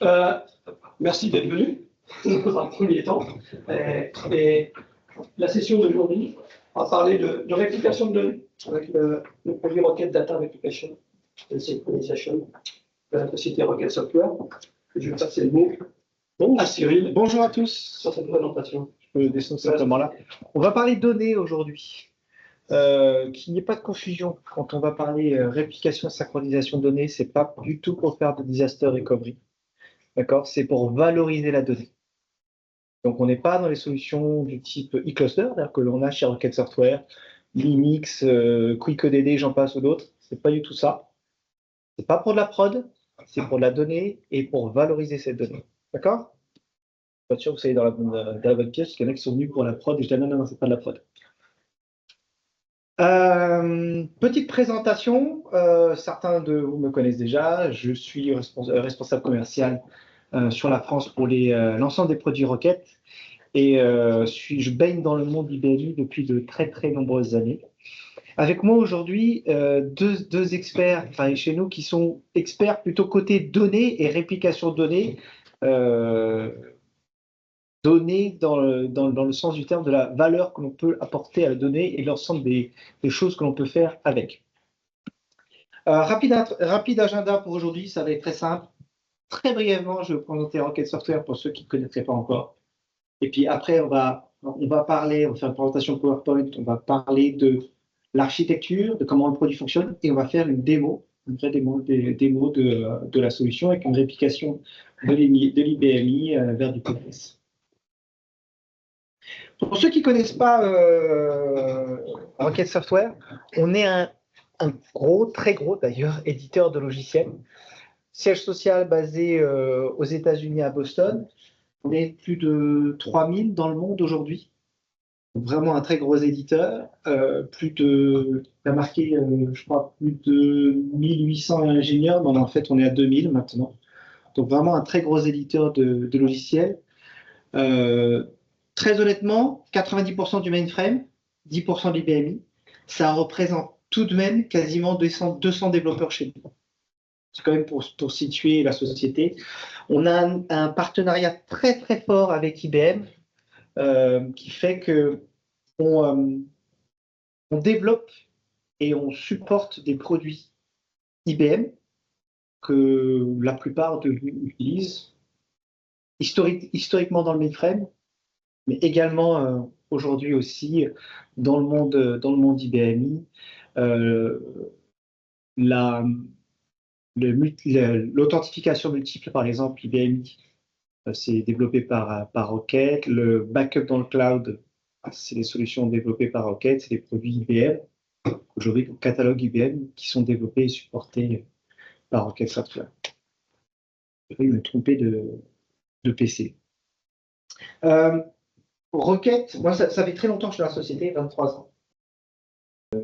Euh, Merci d'être venu dans un premier temps. Et la session d'aujourd'hui va parler de réplication de données avec le produit Rocket Data Replication et Synchronization de la société Rocket Software. Je vais passer le mot à Cyril. Bonjour à tous. Sur cette présentation. Je peux descendre simplement là. On va parler données aujourd'hui. Qu'il n'y ait pas de confusion. Quand on va parler réplication, synchronisation de données, c'est pas du tout pour faire de disaster recovery. D'accord? C'est pour valoriser la donnée. Donc, on n'est pas dans les solutions du type e-cluster, que l'on a chez Rocket Software, Linux, QuickEDD, j'en passe ou d'autres. C'est pas du tout ça. C'est pas pour de la prod, c'est pour de la donnée et pour valoriser cette donnée. D'accord? Pas sûr que vous soyez dans la bonne pièce, parce qu'il y en a qui sont venus pour la prod et je dis non, c'est pas de la prod. Petite présentation, certains de vous me connaissent déjà, je suis responsable commercial sur la France pour l'ensemble des produits Rocket et je baigne dans le monde IBMI depuis de très très nombreuses années. Avec moi aujourd'hui, deux experts chez nous qui sont experts plutôt côté données et réplication de données, données dans le sens du terme de la valeur que l'on peut apporter à la donnée et l'ensemble des choses que l'on peut faire avec. Rapide agenda pour aujourd'hui, ça va être très simple. Très brièvement, je vais vous présenter Rocket Software pour ceux qui ne connaîtraient pas encore. Et puis après, on va faire une présentation PowerPoint, on va parler de l'architecture, de comment le produit fonctionne, et on va faire une démo, une vraie démo de la solution avec une réplication de l'IBMI vers du PDS. Pour ceux qui ne connaissent pas Rocket Software, on est un très gros d'ailleurs, éditeur de logiciels. Siège social basé aux États-Unis à Boston. On est plus de 3000 dans le monde aujourd'hui. Vraiment un très gros éditeur. Il a marqué, je crois, plus de 1800 ingénieurs, mais en fait, on est à 2000 maintenant. Donc vraiment un très gros éditeur de logiciels. Très honnêtement, 90% du mainframe, 10% de l'IBMI, ça représente tout de même quasiment 200 développeurs chez nous. C'est quand même pour situer la société. On a un partenariat très très fort avec IBM qui fait que on développe et on supporte des produits IBM que la plupart de nous utilisent historiquement dans le mainframe, mais également aujourd'hui aussi dans le monde IBMI. L'authentification multiple, par exemple, IBMI, c'est développé par Rocket. Le backup dans le cloud, c'est des solutions développées par Rocket, c'est des produits IBM. Aujourd'hui, le catalogue IBM qui sont développés et supportés par Rocket Software. Je vais me tromper de PC. Rocket, moi, ça fait très longtemps que je suis dans la société, 23 ans.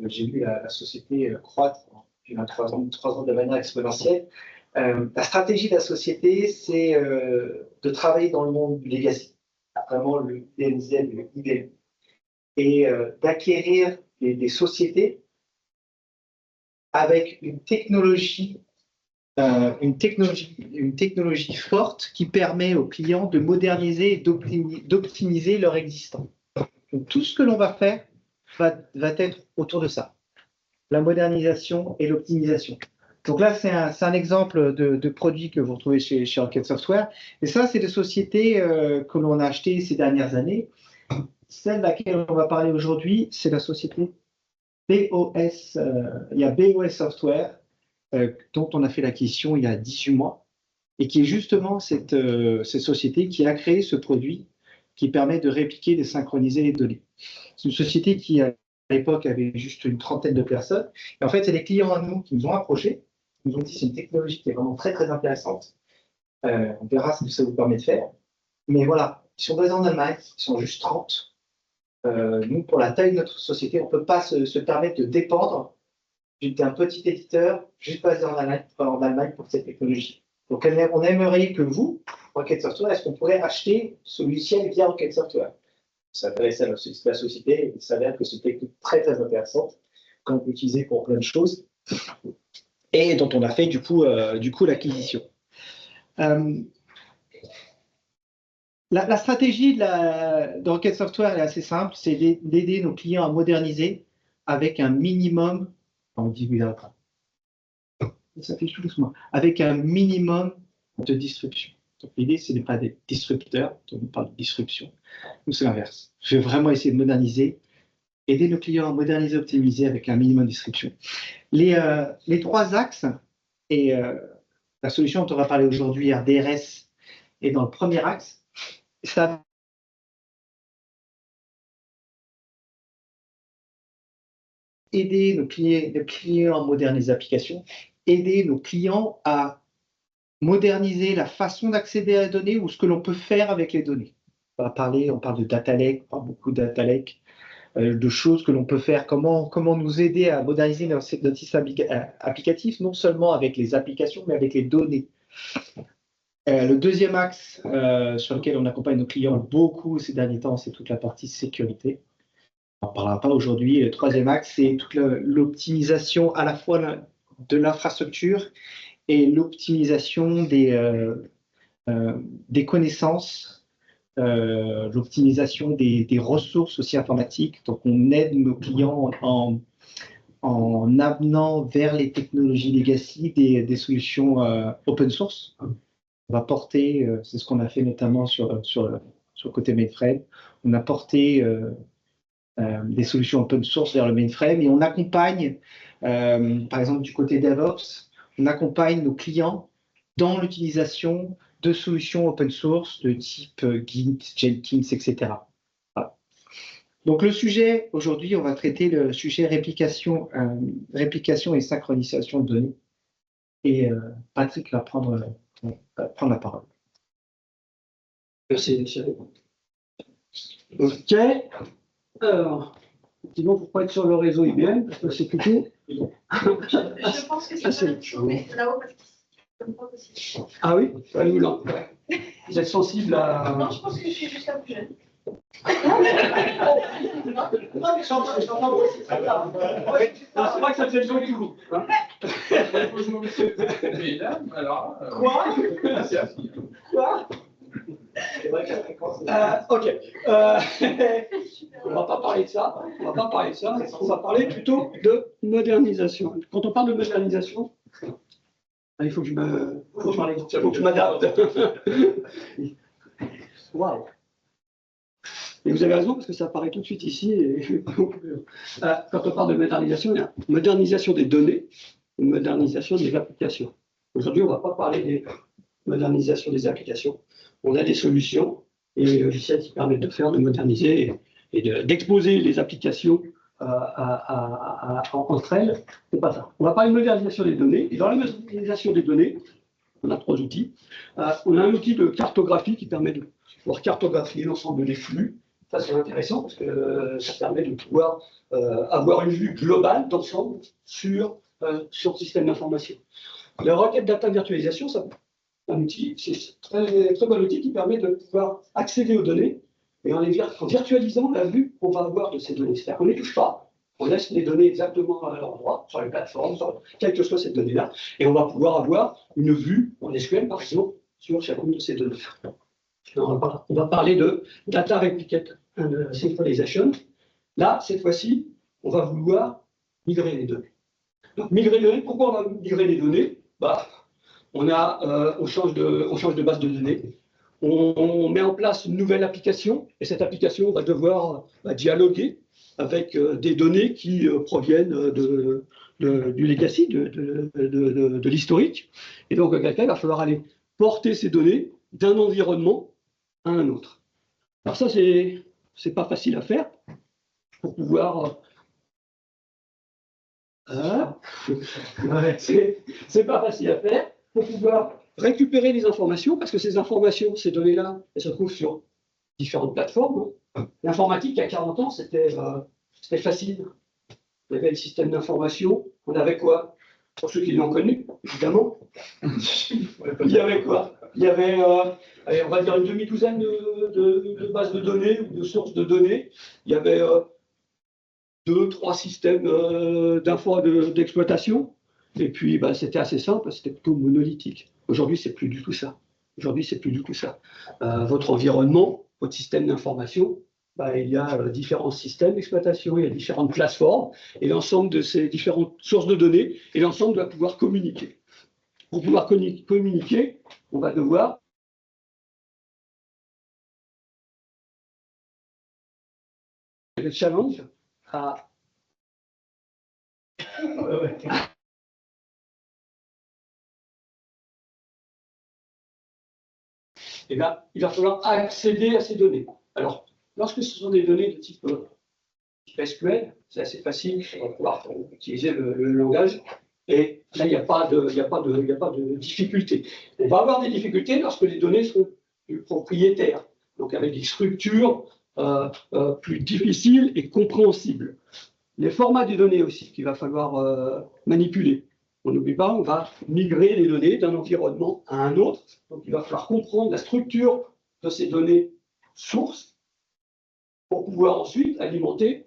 J'ai vu la société croître depuis 23 ans de manière exponentielle. La stratégie de la société, c'est de travailler dans le monde du legacy, vraiment le DMZ, le IBM, et d'acquérir des sociétés avec une technologie forte qui permet aux clients de moderniser et d'optimiser leur existant. Donc, tout ce que l'on va faire va être autour de ça, la modernisation et l'optimisation. Donc là, c'est un exemple de produit que vous retrouvez chez Rocket Software. Et ça, c'est des sociétés que l'on a achetées ces dernières années. Celle de laquelle on va parler aujourd'hui, c'est la société BOS. Il y a BOS Software, dont on a fait l'acquisition il y a 18 mois, et qui est justement cette société qui a créé ce produit qui permet de répliquer, de synchroniser les données. C'est une société qui, à l'époque, avait juste une trentaine de personnes. Et en fait, c'est des clients à nous qui nous ont approchés, qui nous ont dit c'est une technologie qui est vraiment très, très intéressante. On verra ce que ça vous permet de faire. Mais voilà, ils sont basés en Allemagne, ils sont juste 30. Nous, pour la taille de notre société, on ne peut pas se permettre de dépendre d'un petit éditeur juste basé en Allemagne pour cette technologie. Donc, on aimerait que vous, Rocket Software, est-ce qu'on pourrait acheter ce logiciel via Rocket Software? Ça intéresse la société et il s'avère que c'est une technique très très intéressante qu'on peut utiliser pour plein de choses et dont on a fait du coup l'acquisition. La stratégie de Rocket Software est assez simple, c'est d'aider nos clients à moderniser avec un minimum, on dit oui, d'accord. Ça fait tout doucement, avec un minimum de disruption. Donc l'idée, ce n'est pas des disrupteurs, on parle de disruption. Nous, c'est l'inverse. Je vais vraiment essayer de moderniser, aider nos clients à moderniser, optimiser avec un minimum de disruption. Les trois axes, et la solution dont on va parler aujourd'hui, RDRS, est dans le premier axe. Ça aider nos clients à moderniser les applications, aider nos clients à moderniser la façon d'accéder à la donnée ou ce que l'on peut faire avec les données. On parle de data lake, on parle beaucoup de data lake, de choses que l'on peut faire, comment nous aider à moderniser notre système applicatif, non seulement avec les applications, mais avec les données. Le deuxième axe sur lequel on accompagne nos clients beaucoup ces derniers temps, c'est toute la partie sécurité. On n'en parlera pas aujourd'hui. Le troisième axe, c'est toute l'optimisation à la fois de l'infrastructure et l'optimisation des connaissances, l'optimisation des ressources aussi informatiques. Donc, on aide nos clients en amenant vers les technologies legacy des solutions open source. On va porter, c'est ce qu'on a fait notamment sur le côté mainframe, on a porté des solutions open source vers le mainframe et on accompagne, par exemple du côté DevOps, on accompagne nos clients dans l'utilisation de solutions open source de type Git, Jenkins, etc. Voilà. Donc le sujet, aujourd'hui, on va traiter le sujet réplication et synchronisation de données. Et Patrick va prendre la parole. Merci, Thierry. Ok. Alors, effectivement, il ne faut pas être sur le réseau IBM, parce que c'est plutôt. Je pense que c'est là-haut parce que c'est pas possible. Ah oui, allez-vous là. Vous êtes sensible à. Non, je pense que je suis juste la plus jeune. C'est vrai que ça fait joli du coup. Quoi? Quoi? Ok. On va pas parler de ça. On va pas parler de ça. On va parler plutôt de modernisation. Quand on parle de modernisation, il faut que je m'adapte. Waouh. Et vous avez raison, parce que ça apparaît tout de suite ici. Et quand on parle de modernisation, il y a modernisation des données et modernisation des applications. Aujourd'hui, on ne va pas parler des modernisations des applications. On a des solutions et des logiciels qui permettent de faire, de moderniser et d'exposer les applications entre elles. C'est pas ça. On va parler de modernisation des données. Et dans la modernisation des données, on a trois outils. On a un outil de cartographie qui permet de pouvoir cartographier l'ensemble des flux. Ça, c'est intéressant parce que ça permet de pouvoir avoir une vue globale d'ensemble sur le système d'information. Le Rocket Data Virtualisation, c'est un outil, c'est un très bon outil qui permet de pouvoir accéder aux données et en virtualisant la vue qu'on va avoir de ces données. C'est-à-dire qu'on ne les touche pas, on laisse les données exactement à leur endroit, sur les plateformes, quelles que soient ces données-là, et on va pouvoir avoir une vue en SQL, par exemple, sur chacune de ces données. On va parler de Data Replicate and Synchronization. Là, cette fois-ci, on va vouloir migrer les données. Donc, migrer les données, pourquoi on va migrer les données? On change de base de données, on met en place une nouvelle application, et cette application va devoir dialoguer avec des données qui proviennent du legacy, de l'historique. Et donc, quelqu'un va falloir aller porter ces données d'un environnement à un autre. Alors ça, c'est pas facile à faire pour pouvoir. C'est pas facile à faire pour pouvoir récupérer les informations, parce que ces informations, ces données-là, elles se trouvent sur différentes plateformes. L'informatique, il y a 40 ans, c'était facile. Il y avait le système d'information. On avait quoi? Pour ceux qui l'ont connu, évidemment. Il y avait quoi? Il y avait, allez, on va dire, une demi-douzaine de bases de données ou de sources de données. Il y avait 2-3 systèmes d'exploitation. Et puis, c'était assez simple, c'était plutôt monolithique. Aujourd'hui, c'est plus du tout ça. Aujourd'hui, c'est plus du tout ça. Votre environnement, votre système d'information, il y a différents systèmes d'exploitation, il y a différentes plateformes, et l'ensemble de ces différentes sources de données, et l'ensemble doit pouvoir communiquer. Pour pouvoir communiquer, on va devoir le challenge à et là, il va falloir accéder à ces données. Alors, lorsque ce sont des données de type SQL, c'est assez facile, on va pouvoir utiliser le langage, et là, il n'y a pas de difficulté. On va avoir des difficultés lorsque les données sont propriétaires, donc avec des structures plus difficiles et compréhensibles. Les formats des données aussi qu'il va falloir manipuler. On n'oublie pas, on va migrer les données d'un environnement à un autre. Donc, il va falloir comprendre la structure de ces données sources pour pouvoir ensuite alimenter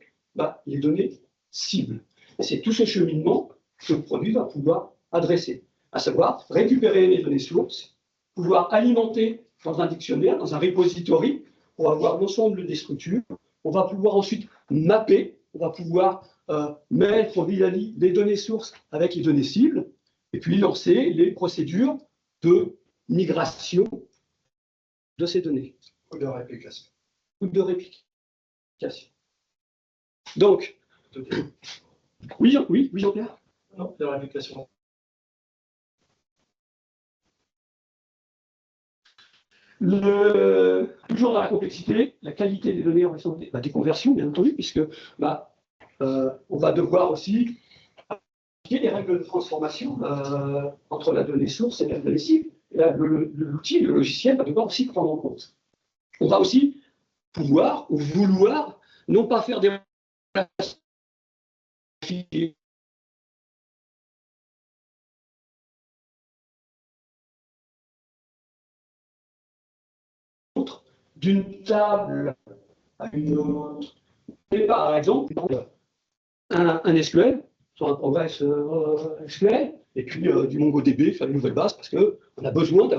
les données cibles. Et c'est tout ce cheminement que le produit va pouvoir adresser, à savoir récupérer les données sources, pouvoir alimenter dans un dictionnaire, dans un repository, pour avoir l'ensemble des structures. On va pouvoir ensuite mapper, on va pouvoir mettre vis-à-vis les données sources avec les données cibles, et puis lancer les procédures de migration de ces données. Ou de réplication. Ou de réplication. Donc, oui, Jean-Pierre? Non, de réplication. Toujours dans la complexité, la qualité des données en raison des conversions, bien entendu, puisque on va devoir aussi appliquer des règles de transformation entre la donnée source et la donnée cible. L'outil, le logiciel, va devoir aussi prendre en compte. On va aussi pouvoir ou vouloir non pas faire des d'une table à une autre. Et par exemple, un SQL, sur un progrès SQL, et puis du MongoDB, faire une nouvelle base, parce qu'on a besoin de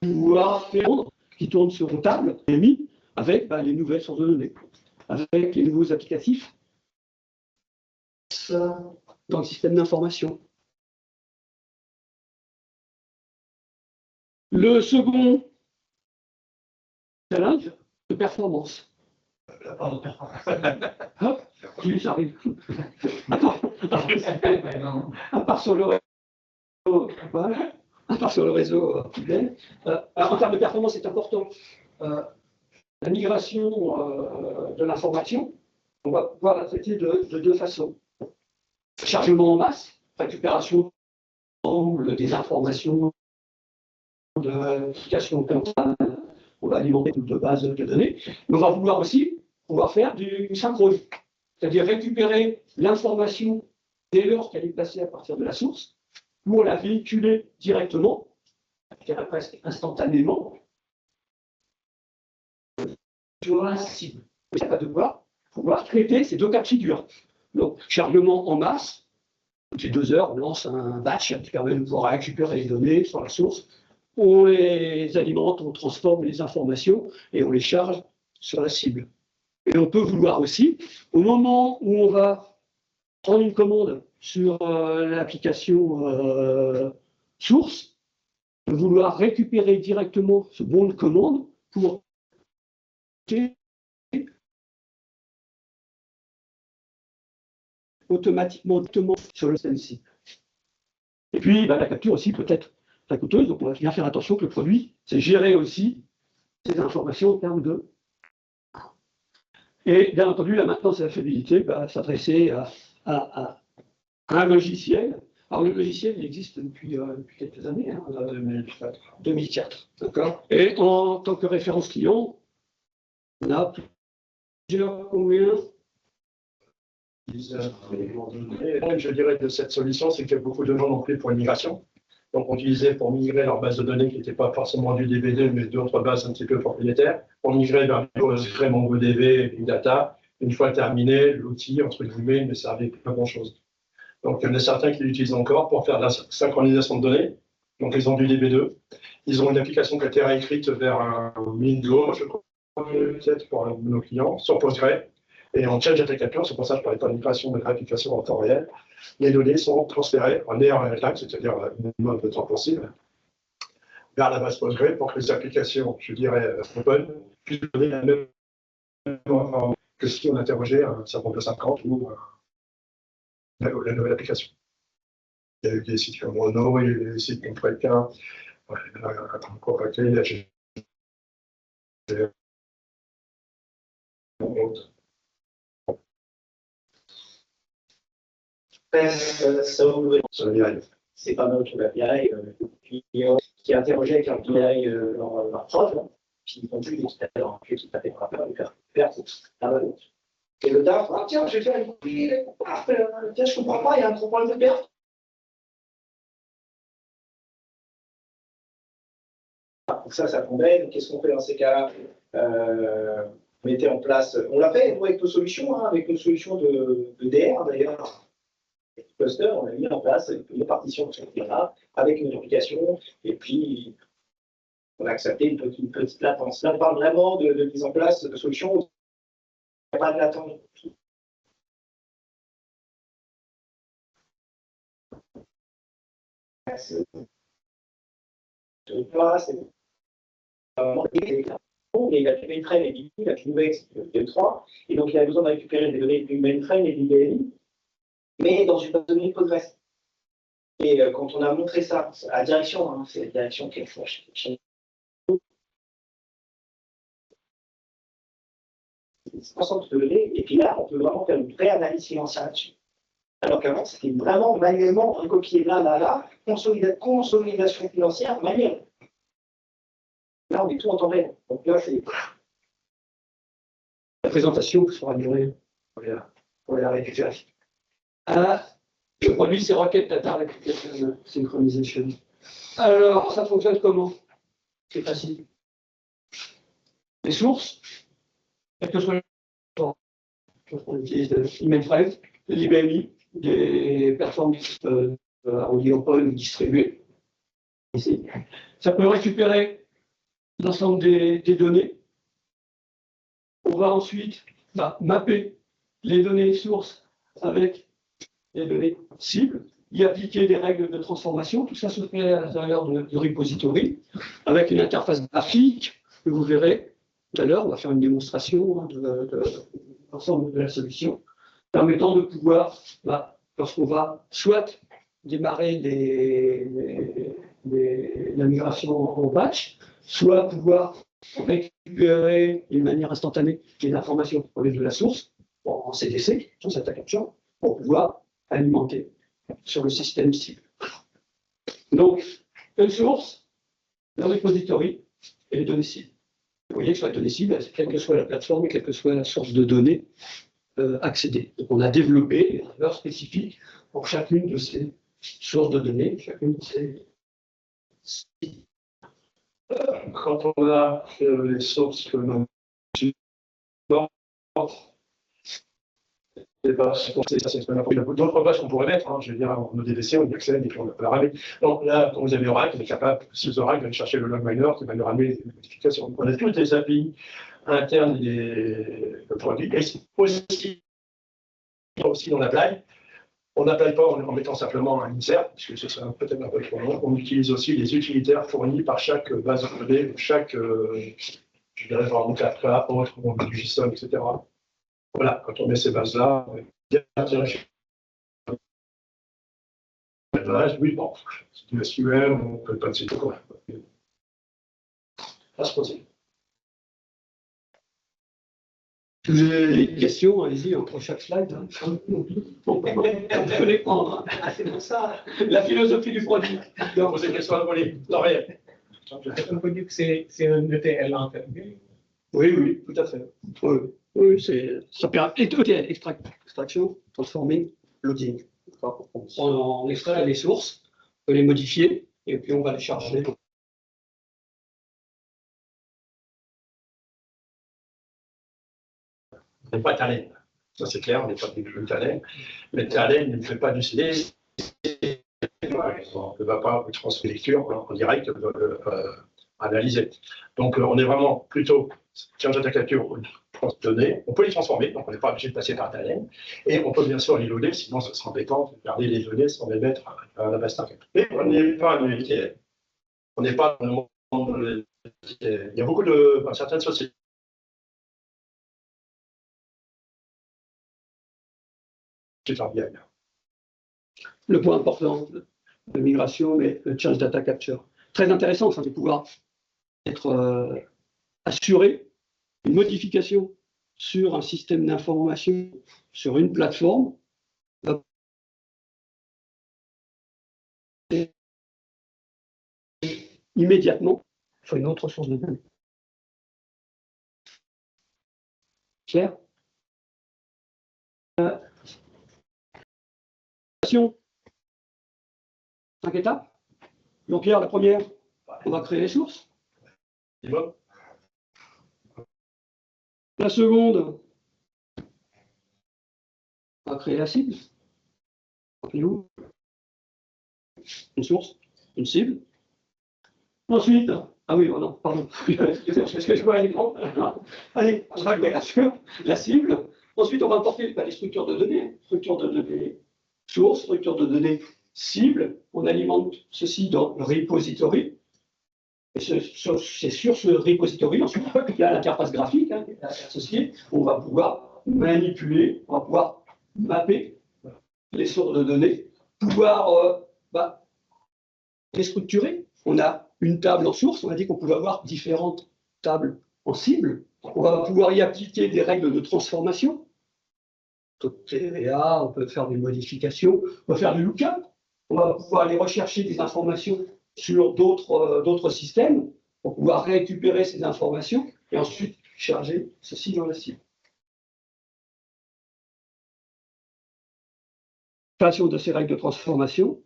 pouvoir faire qui tourne sur une table et mis avec les nouvelles sources de données, avec les nouveaux applicatifs dans le système d'information. Le second challenge de performance. Hop, oui, j'arrive. À part sur le réseau, voilà. À part sur le réseau en termes de performance, c'est important. La migration de l'information, on va pouvoir la traiter de deux façons. Chargement en masse, récupération des informations de l'application comptable, on va alimenter toutes les bases de données, mais on va pouvoir aussi faire du synchrone, c'est-à-dire récupérer l'information dès lors qu'elle est placée à partir de la source, pour la véhiculer directement, je dirais presque instantanément, sur la cible. Ça va devoir pouvoir traiter ces deux cas de figure. Donc, chargement en masse, toutes les 2 heures, on lance un batch qui permet de pouvoir récupérer les données sur la source, on les alimente, on transforme les informations et on les charge sur la cible. Et on peut vouloir aussi, au moment où on va prendre une commande sur l'application source, vouloir récupérer directement ce bon de commande pour automatiquement sur le CNC. Et puis, la capture aussi peut être très coûteuse, donc on va bien faire attention que le produit, c'est gérer aussi ces informations en termes de... Et bien entendu, la maintenance et la fiabilité va s'adresser à un logiciel. Alors le logiciel, il existe depuis quelques années, 2004. D'accord. Et en tant que référence client, on a plusieurs combien. Je dirais de cette solution, c'est que beaucoup de gens l'ont fait pour une migration. Donc, on utilisait pour migrer leur base de données qui n'était pas forcément du DB2, mais d'autres bases un petit peu propriétaires. On migrait vers le MongoDB et Big Data. Une fois terminé, l'outil, entre guillemets, ne servait pas à grand-chose. Donc, il y en a certains qui l'utilisent encore pour faire de la synchronisation de données. Donc, ils ont du DB2. Ils ont une application qui a été réécrite vers un Mingo, je crois, peut-être pour un de nos clients, sur Postgre. Et en change application, c'est pour ça que je parlais pas de migration, mais de réplication en temps réel. Les données sont transférées en air real-time, c'est-à-dire le minimum de temps possible, vers la base Postgre pour que les applications, je dirais, open, puissent donner la même information que si on interrogeait un serveur de 50 ou la nouvelle application. Il y a eu des sites comme Renault, il y a eu des sites comme Fréquin, c'est pas mal sur l'API, qui a interrogé avec l'API leur prod, puis ils ont vu qui tapait par rapport à faire la valeur. Et le DAF, ah tiens, j'ai fait une copie, tiens, je comprends pas, il y a un gros problème de perte. Donc ça tombait, donc qu'est-ce qu'on fait dans ces cas-là? On mettait en place, on l'a fait avec nos solutions, hein, avec nos solutions de DR d'ailleurs. Cluster, on a mis en place une partition là, avec une application, et puis on a accepté une petite latence. Là, on parle vraiment de mise en place de solutions où il n'y a pas de latence. Et il a fait mainframe et BI, il a fait UX, M3, et donc il a besoin de récupérer des données du mainframe et du BI, mais dans une base de données Postgres. Et quand on a montré ça à la direction, hein, c'est la direction qui est forte chez ensemble de données, et puis là, on peut vraiment faire une vraie analyse financière là-dessus. Alors qu'avant, c'était vraiment manuellement recopier là, consolidation financière manuelle. Là, on est tout en temps réel. Donc là, c'est la présentation sera durée pour la récupérer. Je produis ces requêtes data replication synchronization. Alors, ça fonctionne comment? C'est facile. Les sources, quelles que soient les sources, on utilise des mainframe, des librairies, des plateformes en open distribuées. Ici. Ça peut récupérer l'ensemble des données. On va ensuite mapper les données sources avec les données cibles, y appliquer des règles de transformation. Tout ça se fait à l'intérieur du repository avec une interface graphique que vous verrez tout à l'heure. On va faire une démonstration de l'ensemble de la solution, permettant de pouvoir, lorsqu'on va soit démarrer la migration en batch, soit pouvoir récupérer d'une manière instantanée les informations de la source en CDC, sur cette capture, pour pouvoir alimenter sur le système cible. Donc, une source, le repository et les données cibles. Vous voyez que sur les données cibles, quelle que soit la plateforme, quelle que soit la source de données accédée. Donc, on a développé des serveurs spécifiques pour chacune de ces sources de données, chacune de ces sites. Quand on a les sources que l'on d'autres bases qu'on pourrait mettre, je veux dire, en ODBC, on y accède et puis on peut la ramener. Donc là, quand vous avez Oracle, on est capable, si Oracle, d'aller chercher le log miner qui va nous ramener des modifications. On a toutes les API internes des produits, et aussi on apply. On n'appelle pas en mettant simplement un insert, parce que ce serait peut-être un peu trop long. On utilise aussi les utilitaires fournis par chaque base de données, chaque, je dirais, par exemple, Kafka, autre, du JSON, etc. Voilà, quand on met ces bases-là, oui, bon, c'est du SQL, on peut pas citer quoi. À se poser. Si vous avez des questions, allez-y, entre chaque slide. On peut les prendre. C'est pour ça, la philosophie du produit. Donc, poser des questions à l'oreille. On peut dire que c'est un ETL en fait. Oui, tout à fait. Oui, ça permet ETL, extraction, transforming, loading. On extrait les sources, on peut les modifier, et puis on va les charger. Des boîtes à lettres. Ça, c'est clair, on n'est pas des jeux Talend. Mais Talend ne fait pas du CD. On ne va pas transférer lecture en direct analyser. Donc, on est vraiment plutôt change data capture données. On peut les transformer, donc on n'est pas obligé de passer par Talend. Et on peut bien sûr les loader, sinon ce sera embêtant de garder les données sans les mettre à la base Stargate. Mais on n'est pas dans l'ETL. On n'est pas dans le monde. Il y a beaucoup de certaines sociétés. Le point important de migration, mais le change data capture. Très intéressant, ça de pouvoir être assuré une modification sur un système d'information, sur une plateforme, immédiatement sur une autre source de données. Clair? 5 étapes. Donc, Pierre, la première, on va créer les sources. C'est bon. La seconde, on va créer la cible. Une source, une cible. Ensuite, ah oui, oh non, pardon, est-ce que je vois à l'écran? Allez, on va créer la cible. Ensuite, on va importer les structures de données source, structure de données cible. On alimente ceci dans le repository. Et c'est sur ce repository, ensuite, il y a l'interface graphique associée. On va pouvoir manipuler, on va pouvoir mapper les sources de données, pouvoir les structurer. On a une table en source, on a dit qu'on pouvait avoir différentes tables en cible. On va pouvoir y appliquer des règles de transformation. TVA, on peut faire des modifications, on va faire du lookup, on va pouvoir aller rechercher des informations sur d'autres systèmes pour pouvoir récupérer ces informations et ensuite charger ceci dans la cible. Création de ces règles de transformation.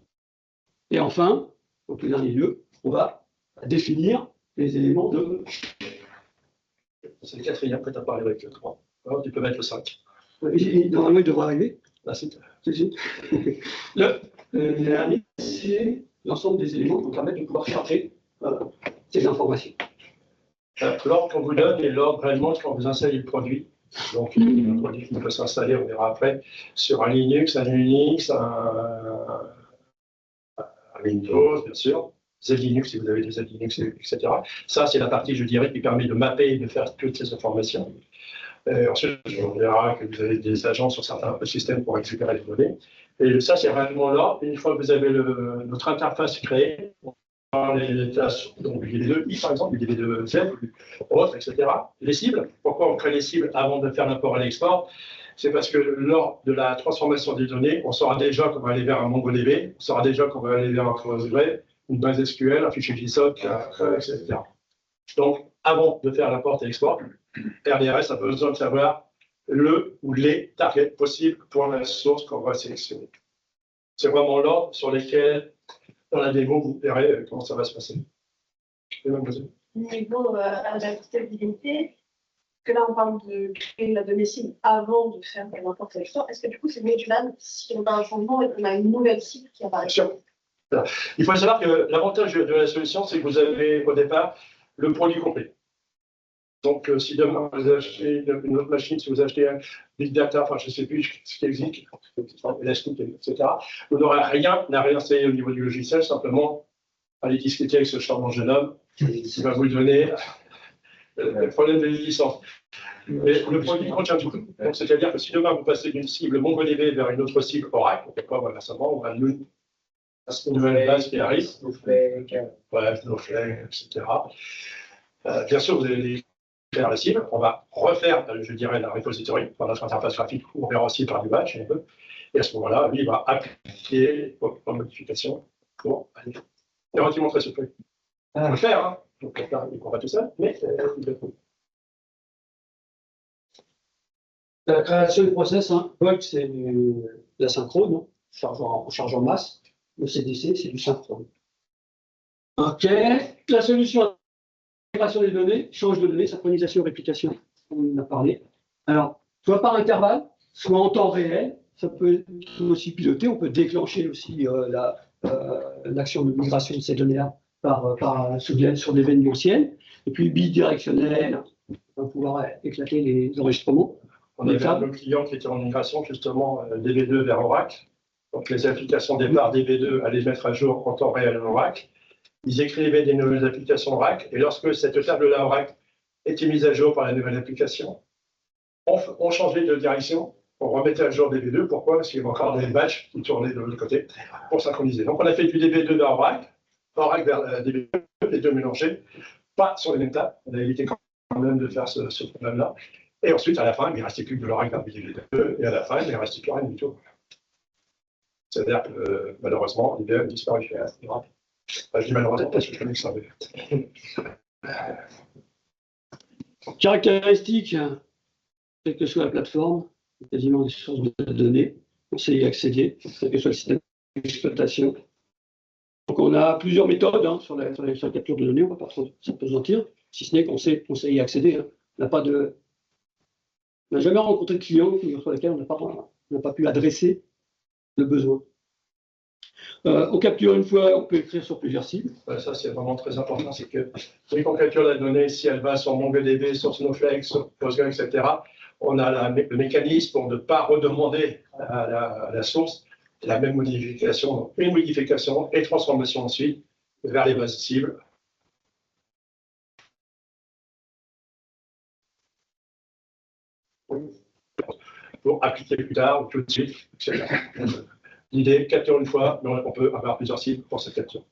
Et enfin, au plus dernier lieu, on va définir les éléments de... C'est le quatrième que tu as parlé avec le 3. Alors, tu peux mettre le 5. Normalement, il devrait arriver. Là, c'est... Le dernier, c'est l'ensemble des éléments qui vont permettre de pouvoir charger ces informations. L'ordre qu'on vous donne est l'ordre réellement quand vous installez le produit. Donc, un produit qui peut s'installer, on verra après, sur un Linux, un Unix, un Windows, bien sûr, Z-Linux si vous avez des Z-Linux, etc. Ça, c'est la partie, je dirais, qui permet de mapper et de faire toutes ces informations. Ensuite, on verra que vous avez des agents sur certains systèmes pour récupérer les données. Et ça, c'est réellement l'ordre. Une fois que vous avez notre interface créée, les tâches, donc du DB2I par exemple, du DB2Z, autres, etc. Les cibles, pourquoi on crée les cibles avant de faire l'import et l'export? C'est parce que lors de la transformation des données, on saura déjà qu'on va aller vers un MongoDB, on saura déjà qu'on va aller vers un Postgre, une base SQL, un fichier JSON, etc. Donc, avant de faire l'import et l'export, RDRS a besoin de savoir le ou les targets possibles pour la source qu'on va sélectionner. C'est vraiment l'ordre sur lesquels, dans la démo, vous verrez comment ça va se passer. Niveau adaptabilité, parce que là on parle de créer la donnée cible avant de faire n'importe quel store, est-ce que du coup c'est modulable si on a un changement et qu'on a une nouvelle cible qui apparaît? Sûr. Il faut savoir que l'avantage de la solution, c'est que vous avez au départ le produit complet. Donc, si demain vous achetez une autre machine, si vous achetez un Big Data, enfin je ne sais plus ce qui existe, Elastic, etc., vous n'aurez rien à réinstaller au niveau du logiciel, simplement aller discuter avec ce charmant jeune homme qui va vous donner le problème de licence. Mais le produit contient tout. Donc, c'est-à-dire que si demain vous passez d'une cible MongoDB vers une autre cible Oracle, pourquoi récemment on a une nouvelle base qui arrive, Snowflake, etc. Bien sûr, vous allez faire la cible, on va refaire, je dirais, la repository, par notre interface graphique, on verra aussi par du batch, un peu. Et à ce moment-là, lui, il va appliquer vos modifications pour aller. C'est relativement très souple. On peut le faire, hein. Donc, il ne pas tout ça, mais La création du process, Bulk, c'est la synchrone, on charge en masse. Le CDC, c'est du synchrone. OK. La solution intégration des données, change de données, synchronisation, réplication, on en a parlé. Alors, soit par intervalle, soit en temps réel, ça peut être aussi piloté, on peut déclencher aussi l'action de migration de ces données-là sur l'événementiel, et puis bidirectionnel, on va pouvoir éclater les enregistrements. On avait un de nos clients qui était en migration justement DB2 vers Oracle. Donc les applications départ DB2 allaient mettre à jour en temps réel Oracle. Ils écrivaient des nouvelles applications Oracle, et lorsque cette table-là Oracle était mise à jour par la nouvelle application, on changeait de direction, on remettait à jour DB2. Pourquoi? Parce qu'il y avait encore des batchs qui tournaient de l'autre côté pour synchroniser. Donc on a fait du DB2 vers Oracle vers DB2, les deux mélangés, pas sur les mêmes tables. On a évité quand même de faire ce problème-là. Et ensuite, à la fin, il ne restait plus que de l'Oracle vers DB2, et à la fin, il ne restait plus rien du tout. C'est-à-dire que malheureusement, l'IBM a disparu. Je dis malheureusement parce que je connais que ça. Caractéristiques, quelle que soit la plateforme, quasiment des sources de données, on sait y accéder, quel que soit le système d'exploitation. Donc on a plusieurs méthodes sur la capture de données, on ne va pas s'apesantir, si ce n'est qu'on sait y accéder. Hein. On n'a jamais rencontré de client sur lequel on n'a pas pu adresser le besoin. On capture une fois, on peut écrire sur plusieurs cibles. Ça, c'est vraiment très important. C'est que dès qu'on capture la donnée, si elle va sur MongoDB, sur Snowflake, sur Postgre, etc., on a le mécanisme pour ne pas redemander à la source la même modification. Donc, une modification et transformation ensuite vers les bases cibles. Pour appliquer plus tard ou tout de suite, etc. L'idée, capture une fois, mais on peut avoir plusieurs cibles pour cette capture.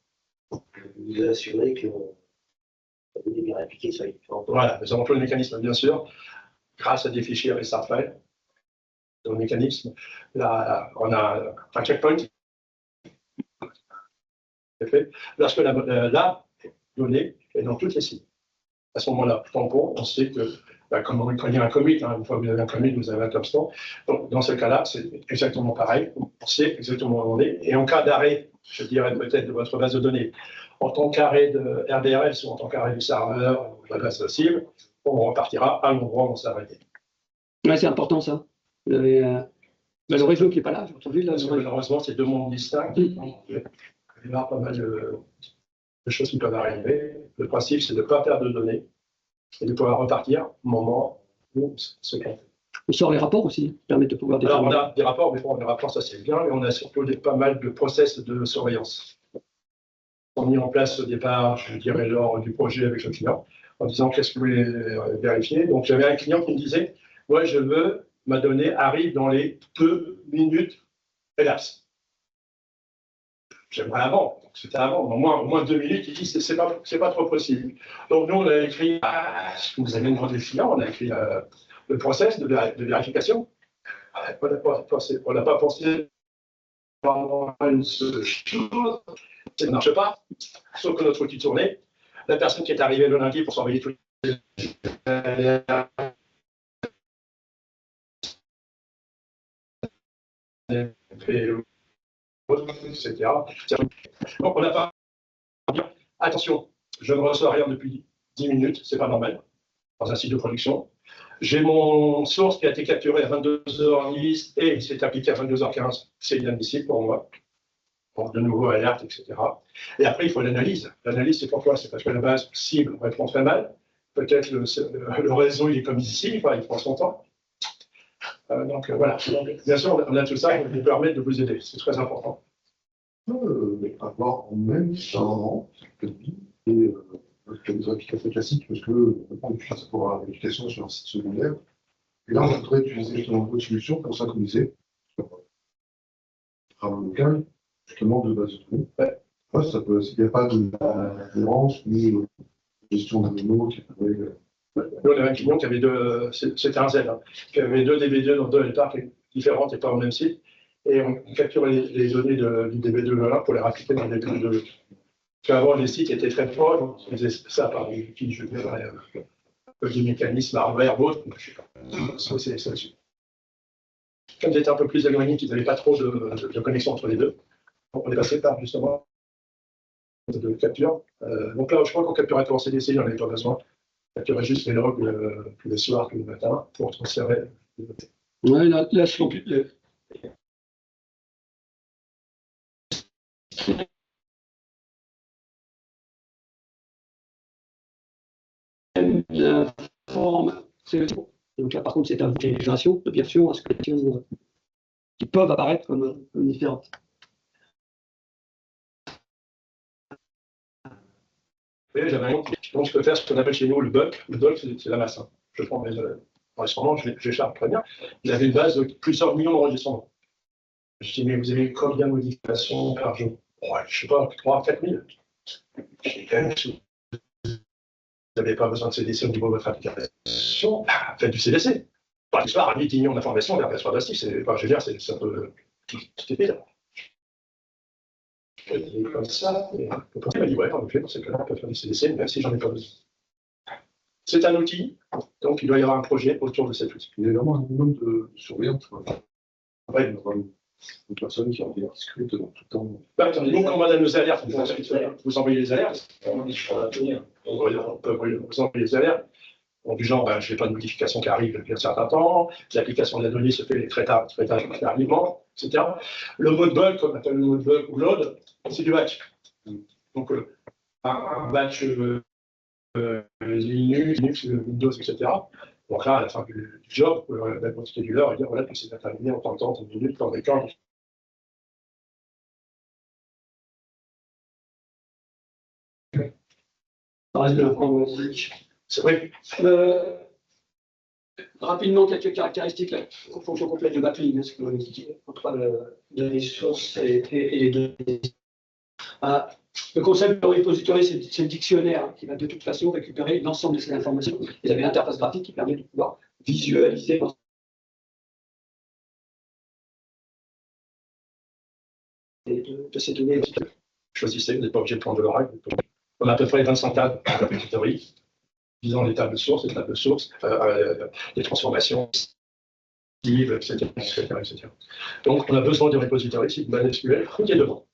Vous assurez que vous devez bien appliquer sur les différents. Voilà, nous avons tout le mécanisme, bien sûr, grâce à des fichiers restart file. Dans le mécanisme, là, on a un checkpoint. Lorsque la donnée est dans toutes les cibles. À ce moment-là, tampon, on sait que, comme quand il y a un commit, une fois que vous avez un commit, vous avez un timestamp. Donc, dans ce cas-là, c'est exactement pareil. On sait exactement où on est. Et en cas d'arrêt, je dirais peut-être de votre base de données, en tant qu'arrêt de RDRS ou en tant qu'arrêt du serveur ou de la base de cible, on repartira à l'endroit où on s'est arrêté. Ouais, c'est important ça. Vous avez le réseau qui n'est pas là, j'ai entendu. Là, malheureusement, c'est deux mondes distincts. Il y a pas mal de choses qui peuvent arriver. Le principe, c'est de ne pas perdre de données et de pouvoir repartir au moment où c'est fait. On sort les rapports aussi, qui permettent de pouvoir déterminer. Alors, on a des rapports, mais bon, les rapports, ça c'est bien, et on a surtout pas mal de process de surveillance. On a mis en place au départ, je dirais, lors du projet avec le client, en disant qu'est-ce que vous voulez vérifier. Donc, j'avais un client qui me disait, moi, je veux ma donnée arrive dans les 2 minutes, hélas. J'aimerais avant, donc c'était avant, au moins 2 minutes, il dit c'est pas trop possible. Donc nous on a écrit, vous avez demandé le client, on a écrit le process de vérification. On n'a pas pensé à une seule chose, ça ne marche pas, sauf que notre outil tournait. La personne qui est arrivée le lundi pour surveiller tous les etc. Donc on n'a pas dire attention, je ne reçois rien depuis 10 minutes, c'est pas normal dans un site de production. J'ai mon source qui a été capturé à 22h10 et il s'est appliqué à 22h15, c'est inadmissible pour moi. Bon, de nouveau alerte, etc. Et après il faut l'analyse. L'analyse c'est pourquoi? C'est parce que la base cible répond très mal. Peut-être le réseau il est comme ici, il prend son temps. Donc voilà, bien sûr, on a tout ça pour vous permettre de vous aider, c'est très important. Avoir en même temps et des applications classiques, parce que on utilise pour une application sur un site secondaire. Et là, on voudrait utiliser justement d'autres solutions pour synchroniser sur un travail local, justement de base de données. Ouais, ça peut, il n'y a pas de référence ni de gestion de données qui pourrait. Nous, on avait un client qui avait c'était un Z, qui avait 2 DB2 dans 2 LTAR différentes et pas au même site. Et on capturait les données du DB2 de l'un pour les rappliquer dans le DB2 de l'autre. Avant, les sites étaient très proches, donc on faisait ça par des outils, je dirais, des mécanismes hardware ou autres. C'est là-dessus. Comme ils étaient un peu plus éloignés, qu'ils n'avaient pas trop de connexion entre les deux, on est passé par justement de capture. Donc là, je crois qu'on capturait tout en CDC, il n'y en avait pas besoin. On capturait juste les logs tous les soirs, tous les matins, pour transférer les données. Ouais, là, je suis plus. La forme, donc là, par contre, c'est intégration de versions, inscriptions qui peuvent apparaître comme différentes. Oui, j'avais un exemple. Donc, je peux faire ce qu'on appelle chez nous le bulk. Le bulk, c'est la masse. Hein. Je prends mes enregistrements, je les charge très bien. Il avait une base de plusieurs millions d'enregistrements. Je dis, mais vous avez combien de modifications par jour? Ouais, je ne sais pas, 3 à 4 000. Je dis, quand même, si vous n'avez pas besoin de CDC au niveau de votre application, faites du CDC. Par l'histoire, à 8 millions d'informations, vers la soirée c'est pas, je veux dire, c'est un peu stupide. Comme ça, et il m'a dit, ouais, en effet, dans ces cas-là, on peut faire du CDC, même si j'en ai pas besoin. C'est un outil, donc il doit y avoir un projet autour de cet outil. Il y a vraiment un minimum de surveillance. Après, il y aura une personne qui scrute tout le temps. Bah, nous, quand on a nos alertes, vous envoyez les alertes. On peut vous envoyer les alertes. Donc, du genre, ben, je n'ai pas de notification qui arrive depuis un certain temps, l'application de la donnée se fait très tardivement, etc. Le mode bulk, comme on appelle le mode bulk ou load, c'est du batch. Donc, un batch Linux, Windows, etc. Donc là, à la fin du job, la quantité du leurre et dire voilà, que c'est terminé en tant de temps, tant de minutes, tant d'écart. C'est vrai. Rapidement, quelques caractéristiques, la fonction complète de backlink, ce que l'on indiquait, entre les sources et les données. Le concept de repository, c'est le dictionnaire qui va de toute façon récupérer l'ensemble de ces informations. Vous avez l'interface graphique qui permet de pouvoir visualiser de ces données. Choisissez, vous n'êtes pas obligé de prendre de l'oracle. On a à peu près 25 tables de repository, disons les tables de source, les transformations, etc., etc. Donc, on a besoin de repository, c'est une base SQL qui est devant.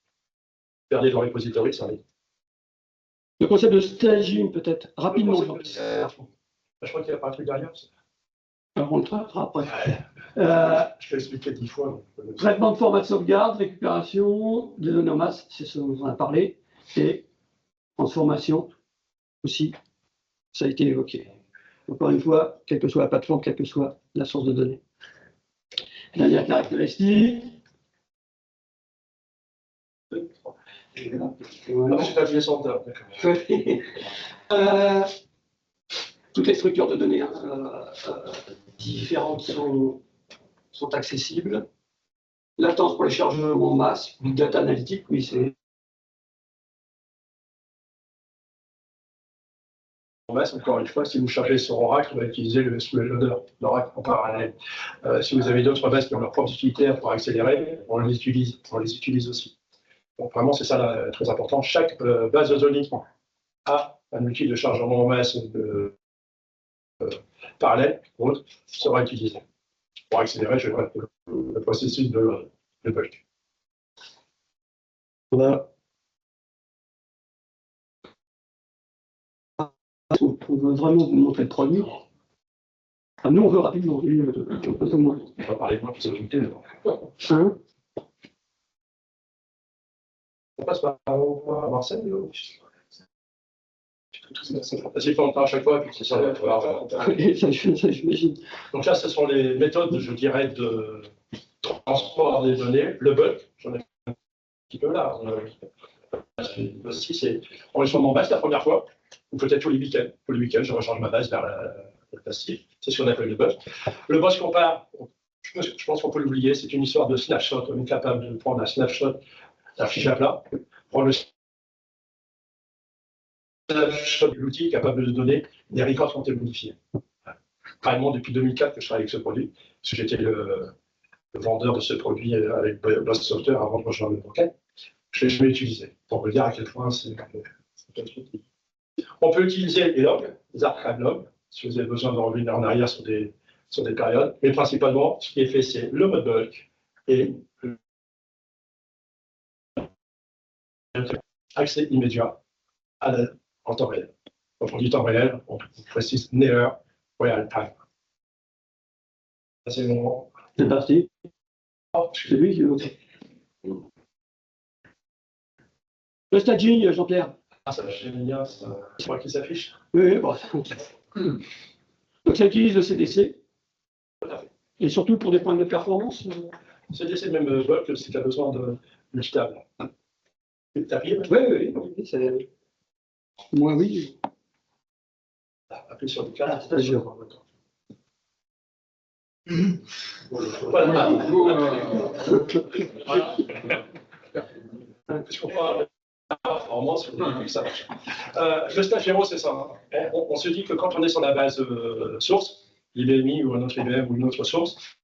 Perdez le repository, ça arrive. Le concept de staging, peut-être, rapidement. Je crois qu'il n'y a pas un truc derrière. Alors, on le traitera après. Je vais expliquer 10 fois. Traitement de format de sauvegarde, récupération des données en masse, c'est ce dont on a parlé, et transformation aussi, ça a été évoqué. Encore une fois, quelle que soit la plateforme, quelle que soit la source de données. Dernière caractéristique. Toutes les structures de données différentes sont accessibles. Latence pour les chargements en masse, Big Data Analytics, oui, c'est. En masse, encore une fois, si vous chargez sur Oracle, vous allez utiliser le SQL Loader d'Oracle en parallèle. Si vous avez d'autres bases qui ont leur propre utilitaire pour accélérer, on les utilise aussi. Donc vraiment, c'est ça très important. Chaque base de données a un outil de chargement en masse parallèle, autre, sera utilisé. Pour accélérer le processus de bulk. Voilà. On veut vraiment vous montrer le produit. Nous, on veut rapidement. On va parler de moi qui s'est ajouté. Hein? On passe par Marseille. C'est pas à chaque fois, puis c'est ça. Ça, j'imagine. Donc là, ce sont les méthodes, je dirais, de transport des données. Le bulk, j'en ai un petit peu là. Aussi, c'est enregistrement en base la première fois, ou peut-être tous les week-ends. Tous les week-ends, je rechange ma base vers le plastique. C'est ce qu'on appelle le bulk. Le bulk compare, je pense qu'on peut l'oublier, c'est une histoire de snapshot. On est capable de prendre un snapshot d'un fichier à plat, prendre le snapshot de l'outil capable de donner des records qui ont été modifiés. Carrément, depuis 2004 que je travaille avec ce produit, parce que j'étais le vendeur de ce produit avec Boss Software avant de rejoindre le banquet. Je ne l'ai jamais utilisé, pour vous dire à quel point c'est. On peut utiliser les logs, les archive logs, si vous avez besoin de revenir en arrière sur des périodes, mais principalement, ce qui est fait, c'est le mode bulk et accès immédiat en temps réel. Quand on dit temps réel, on précise near real time. C'est mon C'est parti. C'est lui qui veut. Le staging, Jean-Pierre. Ah, ça, j'aime bien, ça. Je crois qu'il s'affiche. Oui, bon. Donc ça utilise le CDC. Et surtout pour des points de performance. CDC même bloc si tu as besoin de table. Tu arrives? Oui, c'est. Moi, oui. Appuie sur le cadre. C'est sûr. Voilà. Je comprends la performance, ça marche. Le stage 0, c'est ça. On se dit que quand on est sur la base source, IBMI ou un autre IBM ou une autre source,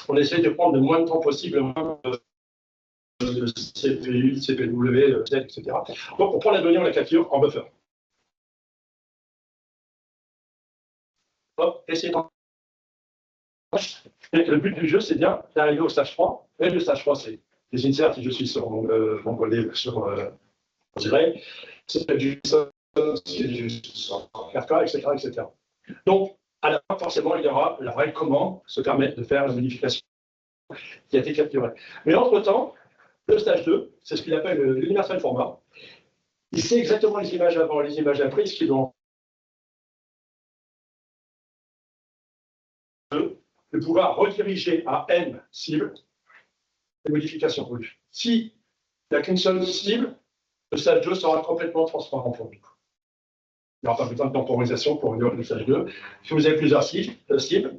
on essaie de prendre le moins de temps possible de CPU, de CPW, de Z, etc. Donc on prend la donnée, on la capture en buffer. Hop, essayer d'en. Et le but du jeu, c'est bien d'arriver au stage 3. Et le stage 3, c'est des inserts, si je suis sur mon volet sur direct, c'est du RK, etc., etc. Donc, à la fin, forcément, il y aura la vraie commande se permettre de faire la modification qui a été capturée. Mais entre-temps, le stage 2, c'est ce qu'il appelle l'universal format. Il sait exactement les images avant et les images après, ce qui doit de pouvoir rediriger à N cible les modifications voulues. S'il n'y a qu'une seule cible, le stage 2 sera complètement transparent pour lui. Il n'y aura pas besoin de temporisation pour le stage 2. Si vous avez plusieurs cibles,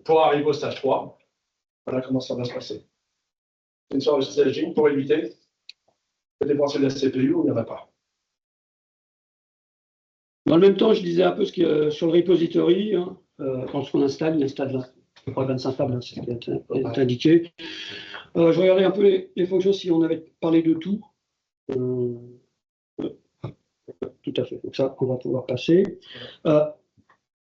pour arriver au stage 3, voilà comment ça va se passer. Une sorte de staging pour éviter de dépenser de la CPU où il n'y en a pas. Dans le même temps, je disais un peu ce qu'il y a sur le repository. Hein, quand on installe, il installe là. 25 tables, hein, c'est ce qui est indiqué. Je regardais un peu les fonctions si on avait parlé de tout. Tout à fait. Donc ça, on va pouvoir passer.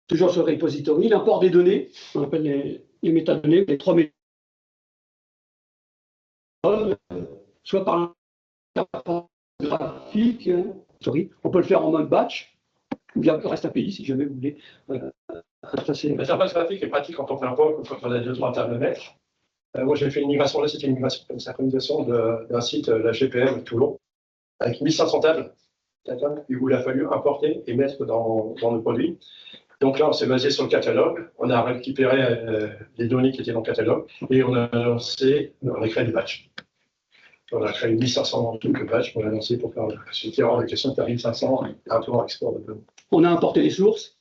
Toujours sur le repository, l'import des données, on appelle les métadonnées, les 3 métadonnées, soit par graphique, on peut le faire en mode batch, ou bien REST API si jamais vous voulez. L'interface graphique est pratique quand on fait un POC, quand on a 2-3 tables à mettre. Moi, j'ai fait une migration, là, c'était une migration, une synchronisation d'un site, la GPM Toulon, avec 1500 tables. Il a fallu importer et mettre dans le produit. Donc là, on s'est basé sur le catalogue. On a récupéré les données qui étaient dans le catalogue et on a créé des batchs. On a créé 1500 trucs batchs pour l'annoncer pour faire ce hors de question de faire 1500 et un tour export de données. On a importé les sources.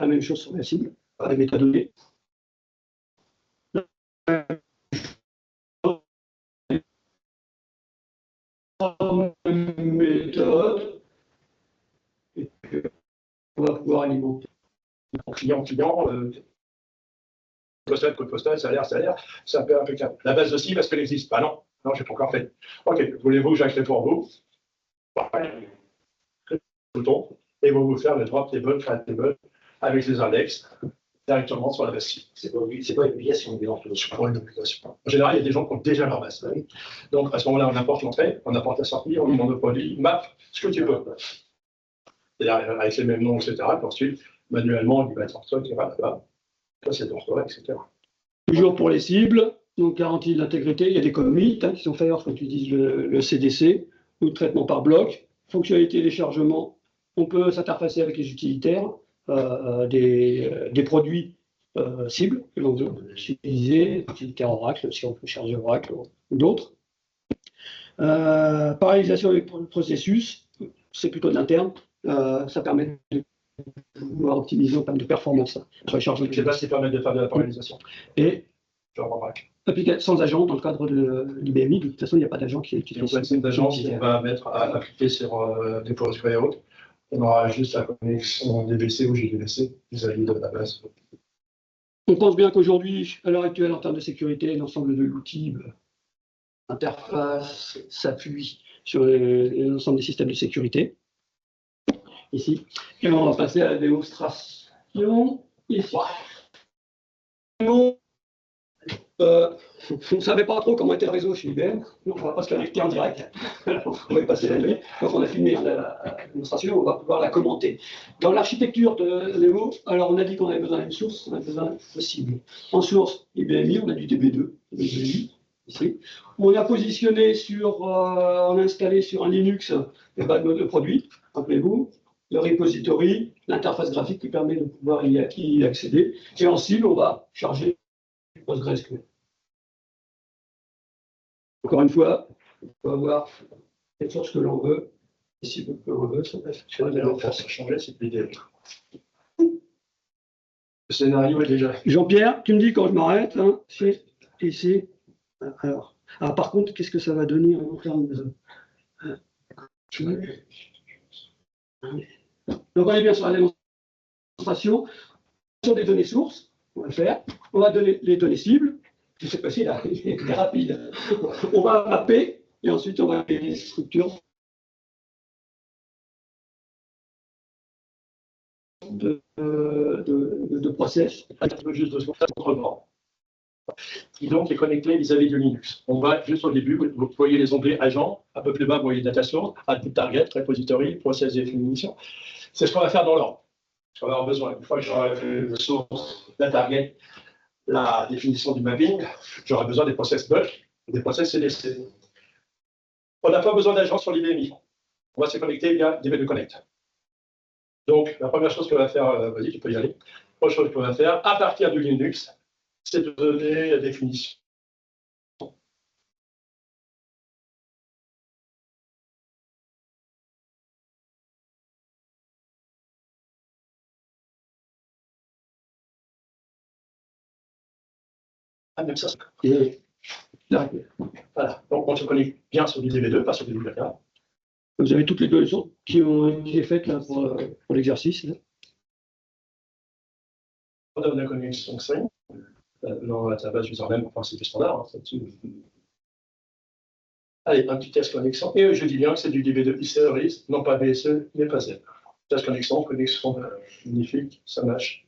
La même chose sur la cible, les métadonnées. Méthode. Et puis, on va pouvoir alimenter. Client, code postal, salaire, c'est un peu impeccable. La base de cible, parce qu'elle existe. Bah non, je n'ai pas encore fait. Ok, voulez-vous que j'aille pour vous? Bouton, et vont vous faire le drop table, create table, avec les index, directement sur la base cible. C'est pas une obligation, C'est pas une obligation. En général, il y a des gens qui ont déjà leur base. Donc, à ce moment-là, on importe l'entrée, on importe la sortie, on demande au produit, map, ce que tu peux. C'est-à-dire avec les mêmes noms, etc. Et ensuite, manuellement, il va être en stock, il va là-bas. Ça, c'est de etc. Toujours pour les cibles, donc garantie de l'intégrité, il y a des commits qui sont faits quand tu utilises le CDC, ou le traitement par bloc, fonctionnalité des chargements, on peut s'interfacer avec les utilitaires, des produits cibles que l'on veut utiliser, utilitaires Oracle, si on peut charger Oracle ou d'autres. Parallélisation des processus, c'est plutôt de l'interne, ça permet de pouvoir optimiser en termes de performance sur les chargements. Les bases qui permettent de faire de la parallélisation. Et sans agent dans le cadre de l'IBMI, de toute façon, il n'y a pas d'agent qui est utilisé. Donc, c'est d'agent qu'on va mettre à appliquer sur des projets et autres. On aura juste la connexion DVC ou JDVC vis-à-vis de la base. On pense bien qu'aujourd'hui, à l'heure actuelle, en termes de sécurité, l'ensemble de l'outil, interface, s'appuie sur l'ensemble des systèmes de sécurité. Ici. Et on va passer à la démonstration. Ici. On ne savait pas trop comment était le réseau chez IBM, donc on ne va pas se connecter en direct. On va y passer la nuit. Donc on a filmé la démonstration, on va pouvoir la commenter. Dans l'architecture de Lego, alors on a dit qu'on avait besoin d'une source, on a besoin de cible. En source IBMI, on a du DB2, DB2i, ici. On a positionné sur, on a installé sur un Linux le produit, rappelez-vous, le repository, l'interface graphique qui permet de pouvoir y accéder. Et en cible, on va charger PostgreSQL. Encore une fois, on peut avoir les sources que l'on veut, et si que l'on veut, ça va faire ça changer, c'est l'idée. Le scénario est déjà. Jean-Pierre, tu me dis quand je m'arrête, hein, c'est ici. Alors, par contre, qu'est-ce que ça va donner en termes de. Donc, on est bien sur la démonstration. Sur des données sources, on va le faire. On va donner les données cibles. Je sais pas si là, il est rapide. On va mapper et ensuite on va créer des structures de process. Juste de autrement. Qui donc est connecté vis-à-vis de Linux. On va juste au début, vous voyez les onglets agents, un peu plus bas, vous voyez data source, output target, repository, process définition. C'est ce qu'on va faire dans l'ordre. On va avoir besoin, une fois que j'aurai fait le source, la target, la définition du mapping, j'aurai besoin des process bulk, des process CDC. On n'a pas besoin d'agents sur l'IBMI. On va se connecter via DB2 Connect. Donc, la première chose qu'on va faire, vas-y, tu peux y aller. La première chose qu'on va faire, à partir du Linux, c'est de donner la définition. Ah, même ça. Voilà. Donc, on se connecte bien sur du DB2, pas sur du DB4. Vous avez toutes les deux leçons qui ont été faites là, pour l'exercice. On a la connexion 5. Dans la base username, enfin c'est du standard. Hein, allez, un petit test connexion. Et je dis bien que c'est du DB2 Historis, non pas BSE, mais pas Z. Test connexion magnifique, ça marche.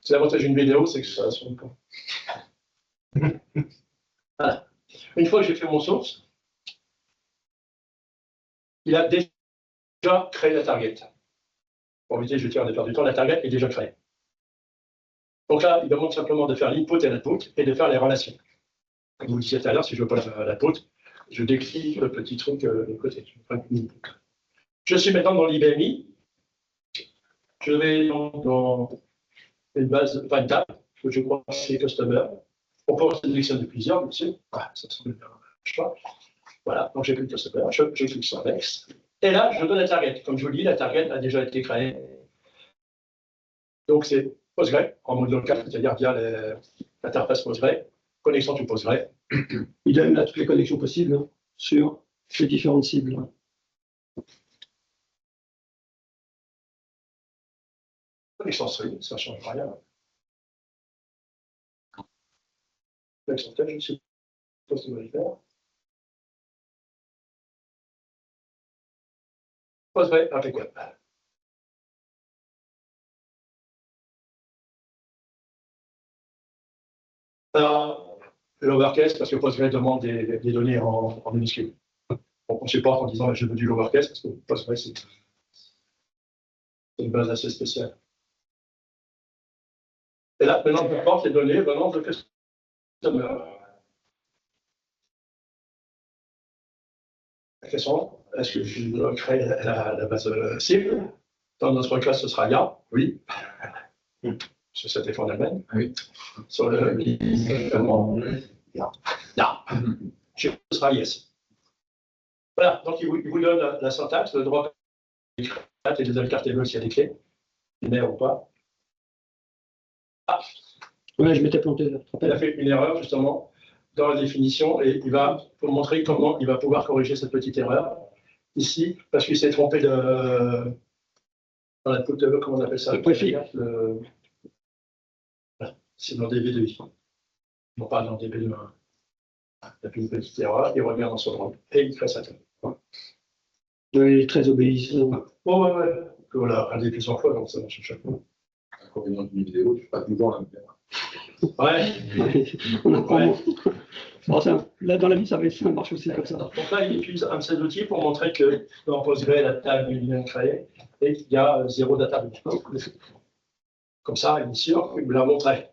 C'est l'avantage d'une vidéo, c'est que ça sonne pas. Voilà. Une fois que j'ai fait mon source, il a déjà créé la target. Pour éviter, je tire de perdre du temps, la target est déjà créée. Donc là, il demande simplement de faire l'input et l'output et de faire les relations. Comme vous le disiez tout à l'heure, si je veux pas l'output, je décris le petit truc de côté. Je suis maintenant dans l'IBMI. Je vais dans une base, enfin une table, que je crois que c'est Customer. On peut en sélectionner plusieurs, bien sûr. Ah, ça semble bien. Voilà, donc j'ai plus le Customer, je clique sur Next. Et là, je donne la target. Comme je vous le dis, la target a déjà été créée. Donc c'est Postgre en mode local, c'est-à-dire via l'interface Postgre, connexion to Postgre. Il donne là toutes les connexions possibles hein, sur les différentes cibles. Connexion stream, ça ne change rien. Connexion telle, je suppose que vous allez faire. Postgre, impeccable. Alors, l'overcase, parce que Postgre demande des données en minuscules. Donc, on supporte en disant je veux du lowercase, parce que Postgre, c'est une base assez spéciale. Et là, maintenant, je porte les données venant de Customer. La question, est-ce que je dois créer la base cible? Dans notre cas, ce sera YA, oui. Sur cette effort en Allemagne. Oui. Sur le YA. Ce sera yes. Voilà, donc il vous donne la syntaxe, le droit et les alcartables s'il y a des clés, binaires ou pas. Ah. Ouais, je m'étais planté. Il a fait une erreur justement dans la définition et il va vous montrer comment il va pouvoir corriger cette petite erreur ici, parce qu'il s'est trompé dans la comment on appelle ça? Le préfixe. C'est dans DB2i. Non pas dans DB2. Il a fait une petite erreur, il revient dans son droit et il crée sa table. Il est très obéissant. Oh, ouais. Voilà, un des plusieurs fois, donc ça marche chaque fois. Inconvénient d'une vidéo, tu ne peux pas tout le temps la faire. Ouais. On apprend. Ouais. Bon, là, dans la vie, ça marche aussi comme ça. Donc là, il utilise un de ces outils pour montrer que dans Postgre, la table est bien créée et qu'il y a 0 database. Comme ça, il est sûr qu'il me l'a montré.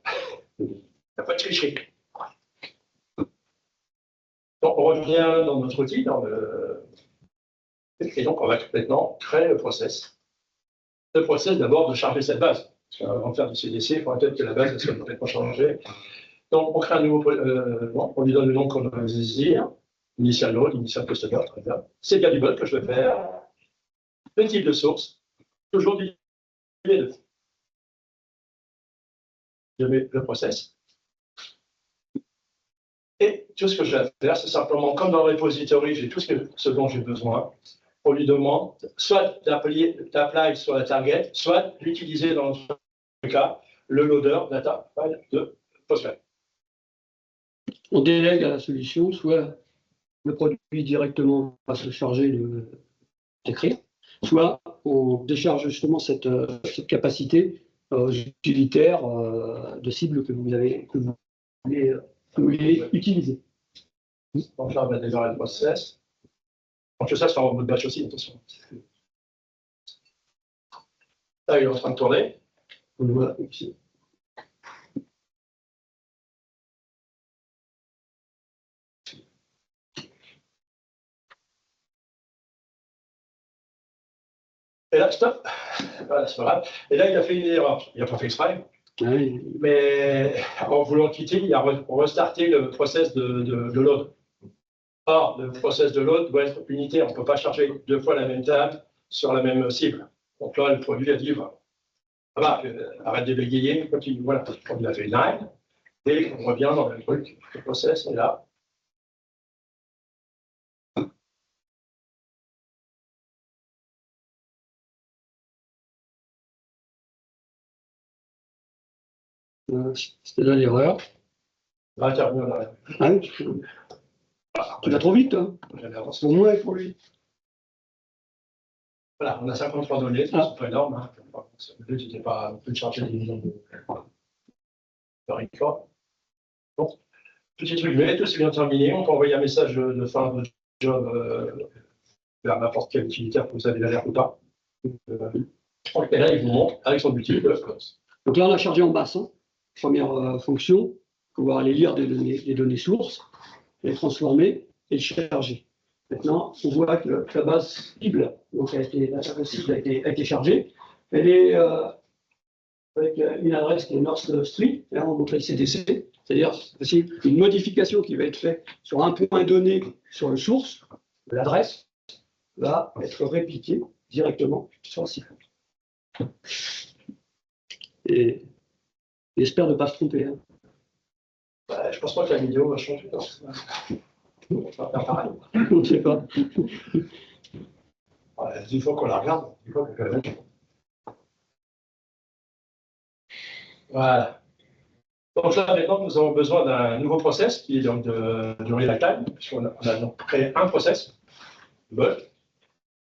Il n'y a pas de tricherie. Donc, on revient dans notre outil, et donc on va maintenant créer le process. Le process, d'abord, de charger cette base. Parce qu'avant de faire du CDC, il faudra peut-être que la base soit complètement chargée. Donc, on crée un nouveau, on lui donne le nom qu'on désire, initial node, initial customer, très bien. C'est bien du bug que je vais faire. Le type de source, toujours du DB2. Je mets le process. Et tout ce que je vais faire, c'est simplement, comme dans le repository, j'ai tout ce dont j'ai besoin. On lui demande soit d'appeler sur la target, soit d'utiliser dans notre cas le loader data file de Postgre. On délègue à la solution, soit le produit directement va se charger d'écrire, soit on décharge justement cette capacité utilitaire de cible que vous voulez utiliser. Donc là, on va démarrer le process. Donc ça, c'est en mode batch aussi, attention. Là, il est en train de tourner. On le voit ici. Et là, stop. Voilà, c'est pas grave. Et là, il a fait une erreur. Il n'a pas fait exprès. Ouais. Mais en voulant quitter, il a restarté le process de load. Or, le process de load doit être unitaire. On ne peut pas charger 2 fois la même table sur la même cible. Donc là, le produit a dit, arrête de bégayer, continue. Voilà, on a fait une line. Et on revient dans le truc. Le process est là. C'était là l'erreur. Là, intervenu en arrière. Ah oui, tu vas trop vite, hein. Pour moi et pour lui. Voilà, on a 53 données, c'est pas énorme. Hein. Le but n'était pas non plus de charger des millions de records. Bon, petit truc, mais tout c'est bien terminé. On peut envoyer un message de fin de job vers n'importe quel utilitaire que vous avez l'air ou pas. Et là, il vous montre avec son outil le close. Donc là, on a chargé en masse. Hein. Première fonction, pouvoir aller lire des données sources, les transformer et les charger. Maintenant, on voit que la base cible, donc la base cible a été chargée. Elle est avec une adresse qui est North Street, là on montre le CDC, c'est-à-dire c'est une modification qui va être faite sur un point donné sur le source, l'adresse va être répliquée directement sur le site. Et j'espère ne pas se tromper. Hein. Bah, je pense pas que la vidéo va changer. On va faire pareil. On ne sait pas. Une fois qu'on la regarde, une fois qu'on voilà. Donc là, maintenant, nous avons besoin d'un nouveau process qui est donc du real time, puisqu'on a donc créé un process, bulk,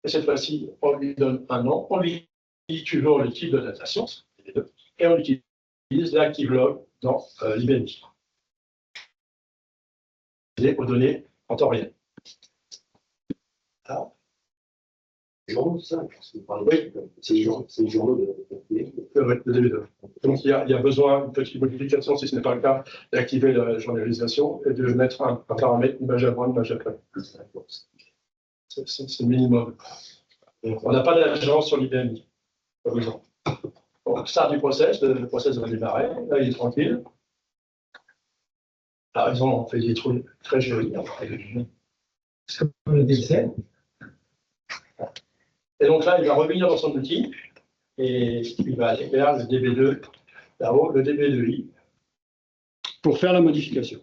et cette fois-ci, on lui donne un nom, on lui dit toujours le type de data source, et on utilise l'active log dans l'IBM. Aux données en temps réel. Alors, Journaux, ça, oui, c'est les journaux de DB2. Donc il y a besoin d'une petite modification, si ce n'est pas le cas, d'activer la journalisation et de mettre un paramètre image avant, image après. C'est le minimum. On n'a pas d'agence sur l'IBMI. Pas besoin. Donc, start du process, le process va démarrer, là il est tranquille. Par exemple, on fait des trucs très jolis. Le décès. Et donc là, il va revenir dans son outil et il va aller vers le DB2, là-haut, le DB2i. Pour faire la modification.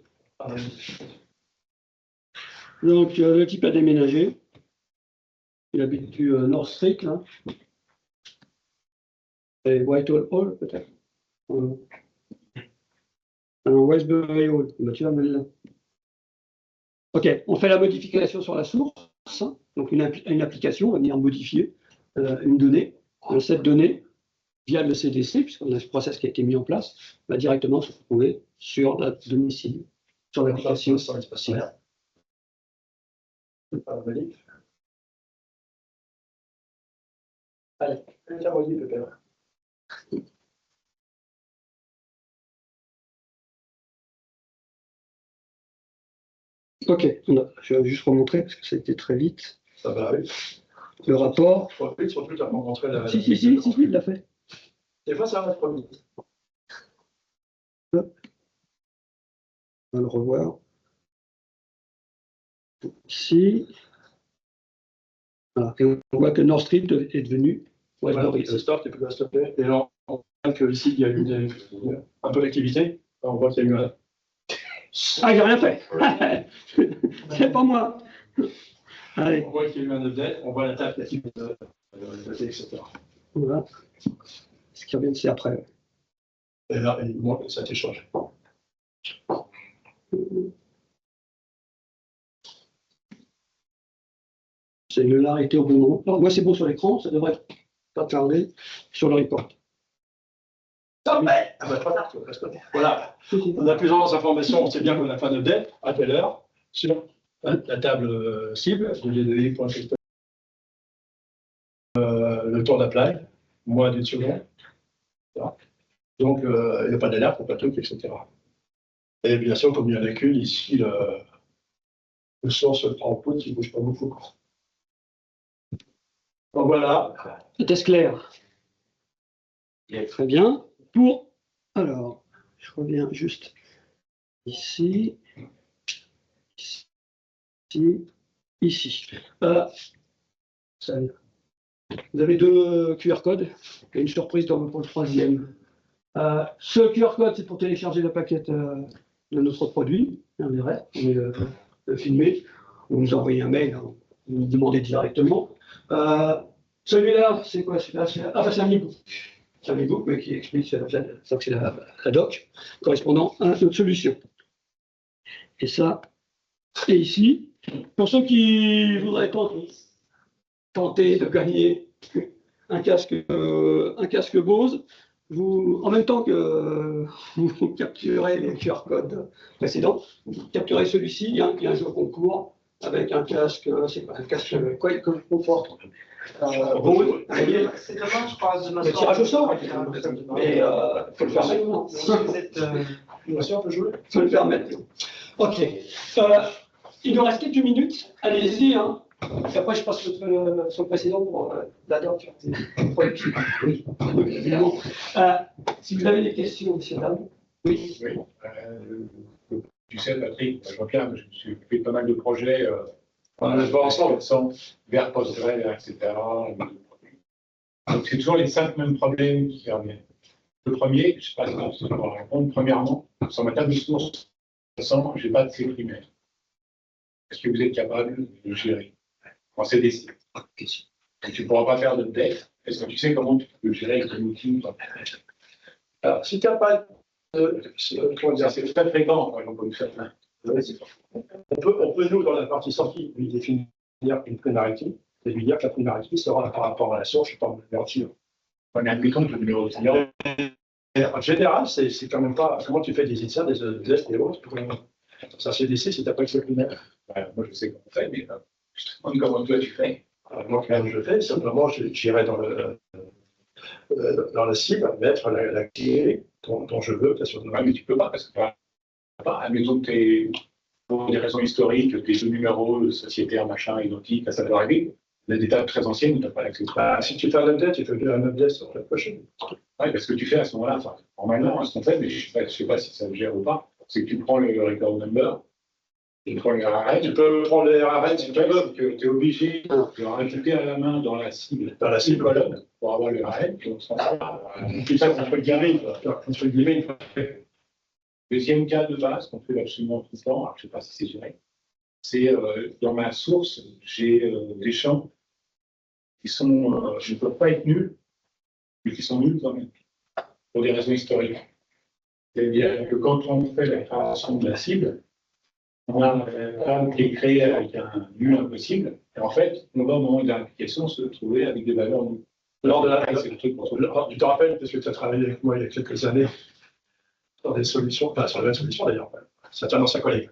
Donc, le type a déménagé. Il habite du North Street, là. Et Whitehall Hall, peut-être. Westbury Hall. Bah, tu vas me là. OK, on fait la modification sur la source. Donc, une application va venir modifier une donnée. Cette donnée, via le CDC, puisqu'on a ce process qui a été mis en place, va directement se retrouver sur la domicile, sur l'application sur l'espace solaire. Allez, tiens-moi dit, Pépère. Ok, je vais juste remontrer parce que ça a été très vite. Ça va, oui. Le rapport. Surtout, tu as montré la. Si, il l'a fait. Des fois, ça reste promis. On va le revoir. Ici. Voilà. Et on voit que Nord Stream est devenu. Ouais, Voilà, c'est start, tu peux la stopper. Et là, on voit qu'ici, il y a eu un peu d'activité. On voit qu'il y a eu un. Ah, j'ai rien fait. C'est pas moi. Allez. On voit qu'il y a eu un update, on voit la table etc. Voilà. Ce qui revient, c'est après. Et là, bon, ça a été changé. C'est le là était au bon moment. Non, moi, c'est bon sur l'écran, ça devrait pas tarder sur le report. Ah bah, trop tard, tu vas stopper. Voilà. On a plusieurs informations. On sait bien qu'on a fait un update à quelle heure sur la table cible de le tour d'apply, moins d'une seconde. Donc, il n'y a pas d'alerte, pas de truc, etc. Et bien sûr, comme il y en a qu'une, ici, le source prend en poudre, il ne bouge pas beaucoup. Donc voilà. Test clair. Très bien. Alors, je reviens juste ici. Ici. Vous avez deux QR codes et une surprise pour le troisième. Ce QR code, c'est pour télécharger la plaquette de notre produit. On dirait, on est le filmer. Vous nous envoyez un mail, hein, vous nous demandez directement. Celui-là, c'est quoi? C'est un e-book. C'est un e-book, mais qui explique c'est la doc correspondant à notre solution. Et ça, et ici, pour ceux qui voudraient tenter de gagner un casque Bose, en même temps que vous capturez les QR codes précédents, vous capturez celui-ci, il y a un jeu concours avec un casque, c'est quoi un casque, quoi, comme confort. Bose, C'est demain, je crois, demain le tirage au sort, mais il faut le faire maintenant. Cette on peut jouer. Il faut le faire maintenant. Ok. Il nous reste quelques minutes. Allez-y. Hein. Et après, je passe sur le précédent pour la doc. Oui, évidemment. Si vous avez des questions, monsieur, dames. Oui. Oui. Tu sais, Patrick, je vois bien, je me suis fait pas mal de projets On ne pas ensemble. vers PostgreSQL, etc. Donc, c'est toujours les 5 mêmes problèmes qui reviennent. Le premier, je ne sais pas si tu vas répondre, premièrement, sur ma table de source, de toute façon, je n'ai pas de C primaire. Est-ce que vous êtes capable de gérer en CDC? Donc, tu ne pourras pas faire d'update. Est-ce que tu sais comment tu peux gérer avec ton outil? Alors, si tu n'as pas comment dire, C'est très fréquent, par exemple, comme ça. on peut, nous, dans la partie sortie, lui définir une priority et lui dire que la priority sera par rapport à la source, je parle de numéro de client. On est admettons que le numéro de client. En général, c'est quand même pas comment tu fais des inserts, des tests et autres. Ça CDC, si tu n'as pas que ce primaire. Ouais, moi, je sais comment on fait, mais je te demande comment toi tu fais. Moi, quand je fais, simplement, j'irai dans la cible, mettre la clé dont je veux. Ouais, mais tu peux pas, parce que admettons que pour des raisons historiques, tes deux numéros sociétaires, machin, identiques, ça peut arriver. Il y a des tables très anciennes où tu n'as pas l'accès. Si tu fais un update, tu fais un update sur la prochaine. Oui, parce que tu fais à ce moment-là, enfin, normalement, ce qu'on fait, mais je ne sais pas si ça le gère ou pas, c'est que tu prends le record number, tu prends les RRN. Tu peux prendre les RRN si tu veux. Tu es obligé de rajouter à la main dans la cible. Dans la cible, colonne pour avoir le RRN. Et on s'en sert. Puis ça, contre le gaming. Deuxième cas de base qu'on fait absolument tout le temps, alors je ne sais pas si c'est géré, c'est dans ma source, j'ai des champs qui ne peuvent pas être nuls, mais qui sont nuls quand même, pour des raisons historiques. C'est-à-dire que quand on fait la création de la cible, on a un terme qui est créé avec un nul impossible, et en fait, on va au moment de l'application se trouver avec des valeurs nulles. Tu te rappelles, parce que tu as travaillé avec moi il y a quelques années, sur des solutions, pas sur la même solution d'ailleurs, c'est un ancien collègue.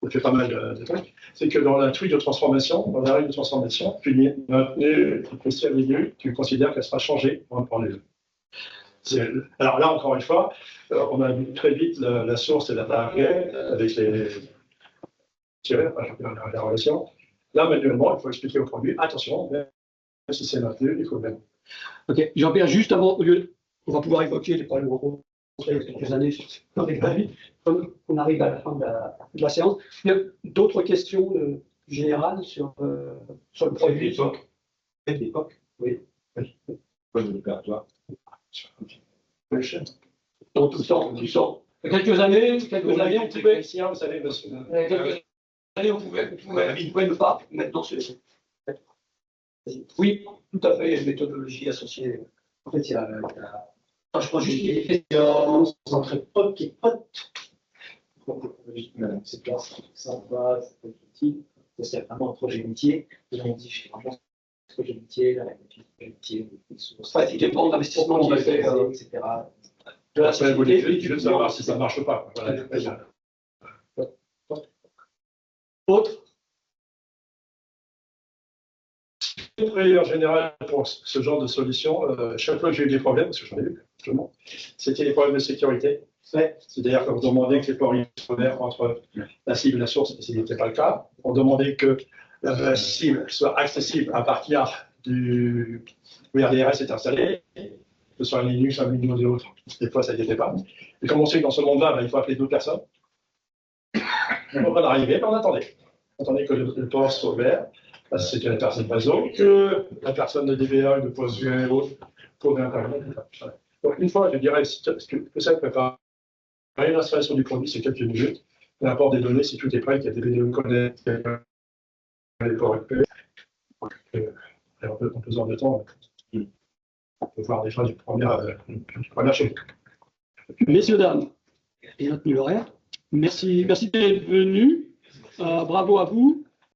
Il fait pas mal de trucs. C'est que dans la truc de transformation, dans la règle de transformation, tu mets maintenu, tu précises milieu, tu considères qu'elle sera changée pour un point de vue. Alors là, encore une fois, on a vu très vite la source et la target avec les la relation. Là, manuellement, il faut expliquer au produit, attention, même si c'est maintenu, il faut même. Ok, Jean-Pierre, juste avant, on va pouvoir évoquer les problèmes rencontrés il y a quelques années dans les avis, comme on arrive à la fin de la séance. Il y a d'autres questions générales sur le produit. L'époque, oui. Donc, tout ça. Quelques années, on pouvait. Vous savez, monsieur. Quelques années, on pouvait ne pas. Maintenant, c'est. Oui, tout à fait. Il y a une méthodologie associée. En fait, il y a je prends juste les questions entre potes et potes. C'est bien, c'est sympa, c'est pas utile. C'est vraiment un projet métier. Et on dit, je fais vraiment ce projet métier, là, projet métier, les sources. Tout dépend de l'investissement qu'on va faire, etc. De la société, tu veux savoir si ça ne marche pas. Voilà. Autre. En général, pour ce genre de solution, chaque fois que j'ai eu des problèmes, parce que j'en ai eu, justement, c'était les problèmes de sécurité. C'est-à-dire qu'on demandait que les ports soient ouverts entre la cible et la source, ce n'était pas le cas. On demandait que la cible soit accessible à partir du où RDRS est installé, que ce soit un Linux, un Windows et autres. Des fois, ça n'y était pas. Et comme on sait que dans ce monde-là, il faut appeler d'autres personnes, on va arriver, on attendait. On attendait que le port soit ouvert. C'était la personne réseau, que la personne de DBA, de PostgreSQL et autres, pour Internet. Donc, une fois, je dirais, que ça prépare l'installation du produit, c'est quelques minutes. L'import des données, si tout est prêt, qu'il y a des vidéos connect, les ports RP, un peu besoin de temps. On peut voir des fois du première chose. Messieurs, dames, et notre numéraire, merci d'être venus. Bravo à vous.